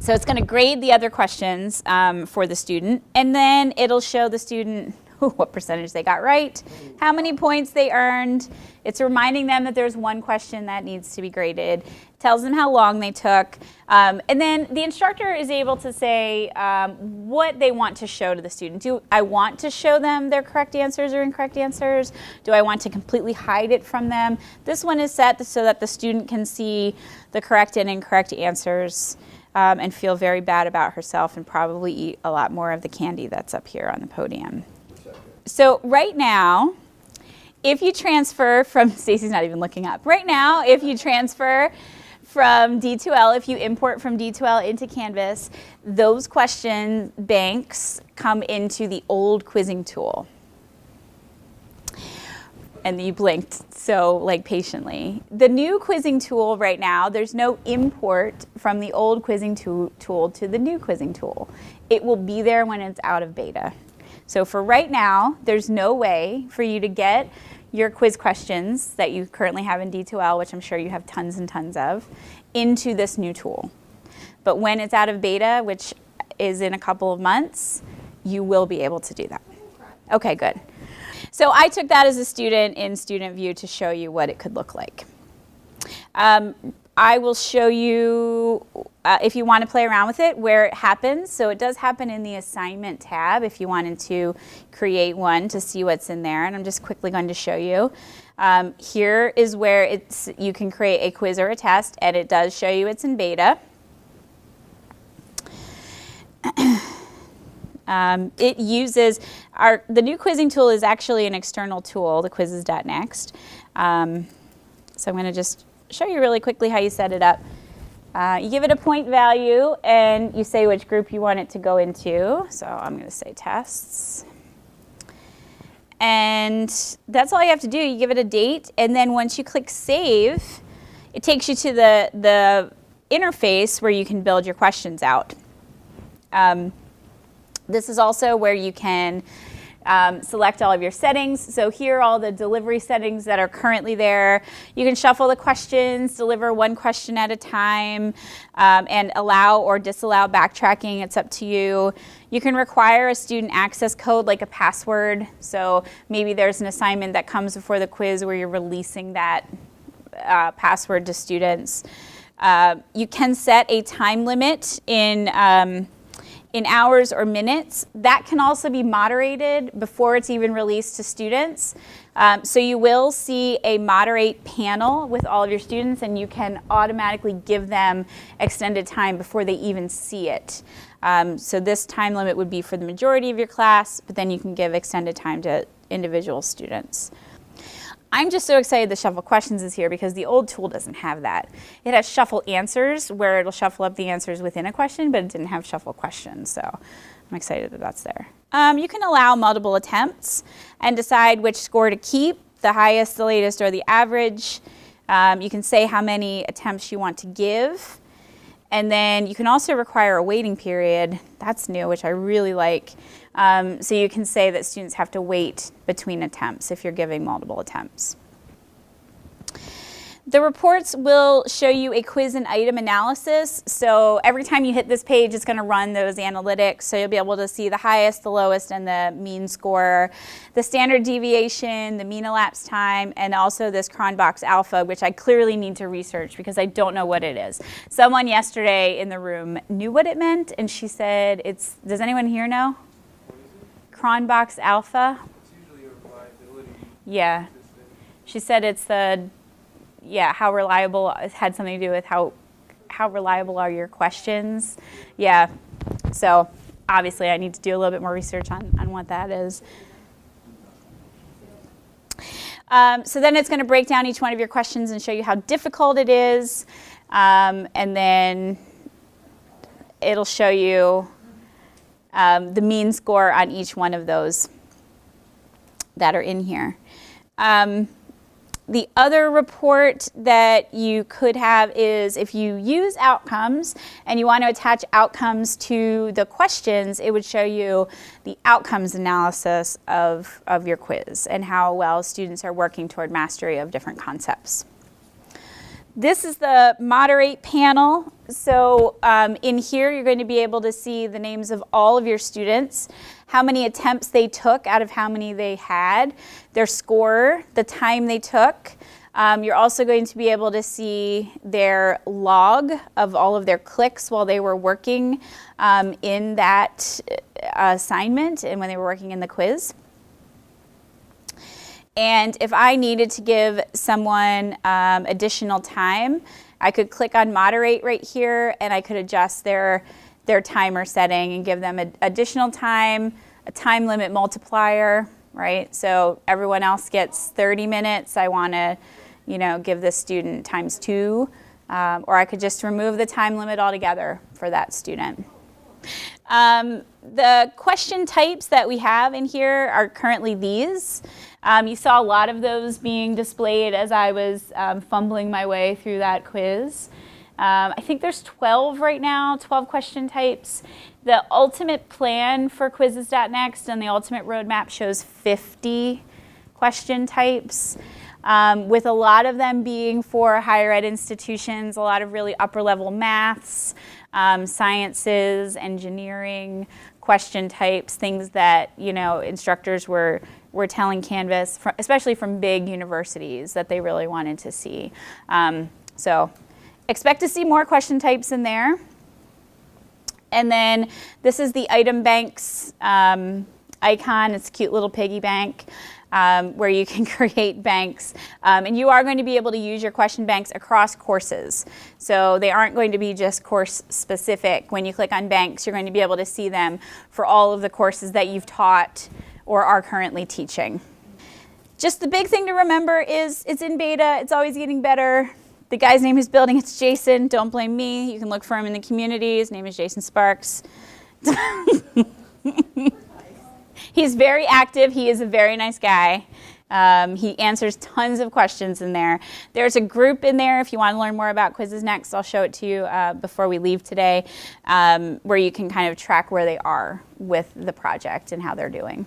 So it's going to grade the other questions for the student, and then it'll show the student what percentage they got right, how many points they earned. It's reminding them that there's one question that needs to be graded. It tells them how long they took. And then the instructor is able to say what they want to show to the student. Do I want to show them their correct answers or incorrect answers? Do I want to completely hide it from them? This one is set so that the student can see the correct and incorrect answers and feel very bad about herself and probably eat a lot more of the candy that's up here on the podium. So right now, if you transfer from, Stacy's not even looking up. Right now, if you transfer from D2L, if you import from D2L into Canvas, those question banks come into the old quizzing tool. And you blinked so like patiently. The new quizzing tool right now, there's no import from the old quizzing tool to the new quizzing tool. It will be there when it's out of beta. So for right now, there's no way for you to get your quiz questions that you currently have in D2L, which I'm sure you have tons and tons of, into this new tool. But when it's out of beta, which is in a couple of months, you will be able to do that. Okay, good. So I took that as a student in Student View to show you what it could look like. I will show you, if you want to play around with it, where it happens. So it does happen in the assignment tab if you wanted to create one to see what's in there. And I'm just quickly going to show you. Here is where you can create a quiz or a test, and it does show you it's in beta. It uses, the new quizzing tool is actually an external tool, the quizzes.next. So I'm going to just show you really quickly how you set it up. You give it a point value and you say which group you want it to go into. So I'm going to say tests. And that's all you have to do. You give it a date, and then once you click save, it takes you to the interface where you can build your questions out. This is also where you can select all of your settings. So here are all the delivery settings that are currently there. You can shuffle the questions, deliver one question at a time, and allow or disallow backtracking. It's up to you. You can require a student access code like a password. So maybe there's an assignment that comes before the quiz where you're releasing that password to students. You can set a time limit in hours or minutes. That can also be moderated before it's even released to students. So you will see a moderate panel with all of your students, and you can automatically give them extended time before they even see it. So this time limit would be for the majority of your class, but then you can give extended time to individual students. I'm just so excited that Shuffle Questions is here because the old tool doesn't have that. It has Shuffle Answers where it'll shuffle up the answers within a question, but it didn't have Shuffle Questions, so I'm excited that that's there. You can allow multiple attempts and decide which score to keep, the highest, the latest, or the average. You can say how many attempts you want to give, and then you can also require a waiting period. That's new, which I really like. So you can say that students have to wait between attempts if you're giving multiple attempts. The reports will show you a quiz and item analysis. So every time you hit this page, it's going to run those analytics. So you'll be able to see the highest, the lowest, and the mean score, the standard deviation, the mean elapsed time, and also this Cronbach's alpha, which I clearly need to research because I don't know what it is. Someone yesterday in the room knew what it meant, and she said, does anyone here know? Cronbach's alpha? It's usually a reliability. Yeah. She said it's how reliable, it had something to do with how reliable are your questions. Yeah. So obviously I need to do a little bit more research on what that is. So then it's going to break down each one of your questions and show you how difficult it is. And then it'll show you the mean score on each one of those that are in here. The other report that you could have is if you use outcomes and you want to attach outcomes to the questions, it would show you the outcomes analysis of your quiz and how well students are working toward mastery of different concepts. This is the moderate panel. So in here, you're going to be able to see the names of all of your students, how many attempts they took out of how many they had, their score, the time they took. You're also going to be able to see their log of all of their clicks while they were working in that assignment and when they were working in the quiz. And if I needed to give someone additional time, I could click on moderate right here and I could adjust their timer setting and give them additional time, a time limit multiplier, right? So everyone else gets 30 minutes. I want to, give this student times 2, or I could just remove the time limit altogether for that student. The question types that we have in here are currently these. You saw a lot of those being displayed as I was fumbling my way through that quiz. I think there's 12 right now, 12 question types. The ultimate plan for Quizzes.Next and the ultimate roadmap shows 50 question types, with a lot of them being for higher ed institutions, a lot of really upper level maths, sciences, engineering, question types, things that, instructors were telling Canvas, especially from big universities, that they really wanted to see. So expect to see more question types in there. And then this is the item banks icon. It's a cute little piggy bank where you can create banks. And you are going to be able to use your question banks across courses. So they aren't going to be just course specific. When you click on banks, you're going to be able to see them for all of the courses that you've taught or are currently teaching. Just the big thing to remember is it's in beta. It's always getting better. The guy's name who's building it's Jason. Don't blame me. You can look for him in the community. His name is Jason Sparks. He's very active. He is a very nice guy. He answers tons of questions in there. There's a group in there if you want to learn more about Quizzes.Next. I'll show it to you before we leave today, where you can kind of track where they are with the project and how they're doing.